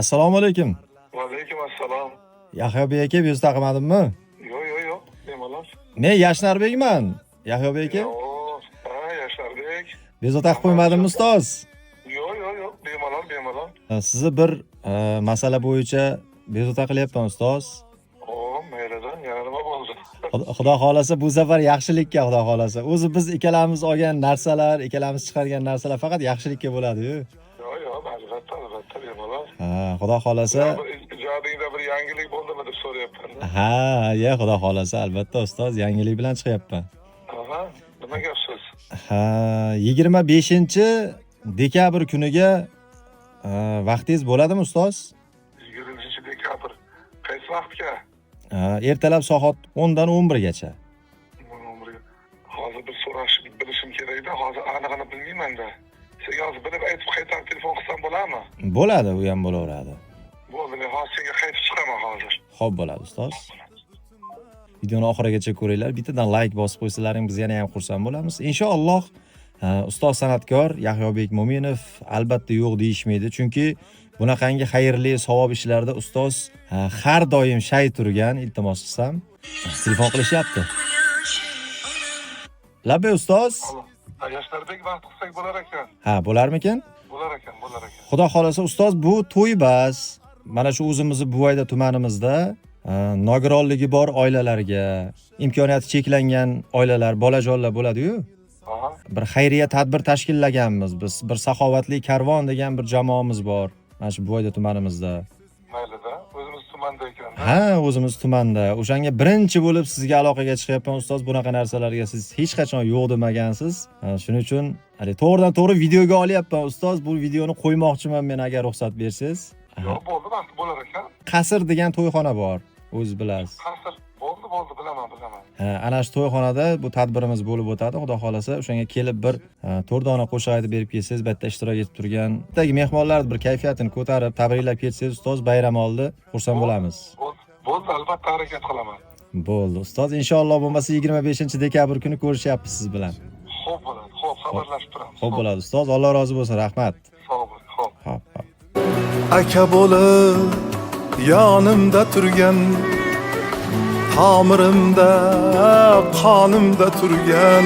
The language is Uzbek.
Assalomu alaykum. Va alaykum assalom. Yahyobek aka, bezovta qilmadimmi? Yo'q, bemalol. Men Yashnarbekman. Yahyobek aka, Yasharbek. bezovta qilib qo'ymadimmi ustoz? Yo'q, bemalol. Sizni bir masala bo'yicha bezovta qilyapman ustoz. Maylidan, yana nima bo'ldi? Xudo xolasa bu safar yaxshilikka, xudo xolasa. O'zi biz ikkalamiz olgan narsalar, ikkalamiz chiqargan narsalar faqat yaxshilikka bo'ladi-yu. Yo'q, albatta, bemalol. Xudo xolasa. Ijodingda bir yangilik bo'ldimi deb so'rayapman. Xudo xolasa, albatta ustoz, yangilik bilan chiqyapman. Nima gap so'z? 25-dekabr kuniga vaqtingiz bo'ladimi ustoz? 20-dekabr. Qaysi vaqtga? Ertalab soat 10 dan 11 gacha. Hozir bir so'rashib bilishim kerak-da, hozir aniqini bilmayman-da. Senga hozir bilib aytib qaytarib telefon qilsam bo'ladimi? Bo'ladi, u ham bo'laveradi. Bo'ldi, men hozir senga qaytib chiqaman hozir. Xo'p bo'ladi ustoz. Videoni oxirigacha ko'ringlar. Bittadan like bosib qo'ysalaring biz yana ham xursand bo'lamiz. Inshaalloh ustoz san'atkor Yahyobek Mo'minov albatta yo'q deyishmaydi, chunki bunaqangi xayrli savob ishlarda ustoz har doim shay turgan. Iltimos qilsam, telefon qilishyapti. Labay ustoz. Yashnarbek vaqt qilsak bo'lar ekan. Bo'larmikin? Bo'lar ekan. Xudo xolasa ustoz, bu to'y bas. Mana shu o'zimizni Buvayda tumanimizda nogironligi bor oilalarga, imkoniyati cheklangan oilalar, bolajonlar bo'ladi-yu. Bir xayriya tadbir tashkillaganmiz biz. Bir saxovatli karvon degan bir jamoamiz bor. Mana shu Buvayda tumanimizda. Maylida, o'zimiz tumanda ekan. O'zimiz tumanda. O'shanga birinchi bo'lib sizga aloqaga chiqyapman ustoz. Bunaqa narsalarga siz hech qachon yo'q demagansiz. Shuning uchun to'g'ridan-to'g'ri videoga olyapman ustoz. Bu videoni qo'ymoqchiman men agar ruxsat bersangiz. Yo'q, bo'ldi, vaqt bo'lar ekan. Qasr degan to'yxona bor. O'z bilasiz. Qasr bo'ldi, bilaman. Ana shu to'yxonada bu tadbirimiz bo'lib o'tadi. Xudo xolasa o'shanga kelib bir 4 dona qo'shiq aytib berib kelsangiz, bu yerda ishtirok etib turgan bittagi mehmonlar bir kayfiyatini ko'tarib, tabriklab ketsangiz ustoz, bayram oldi, xursand bo'lamiz. Bo'ldi, albatta harakat qilaman. Bo'ldi ustoz, inshaalloh bo'lmasa 25-dekabr kuni ko'rishyapmiz siz bilan. Xo'p bo'ladi. Xo'p, xabarlashib turamiz. Xo'p bo'ladi ustoz, Alloh rozi bo'lsin, rahmat. Sog' bo'ling. Xo'p. Aka bo'lib yonimda turgan, tomirimda qonimda turgan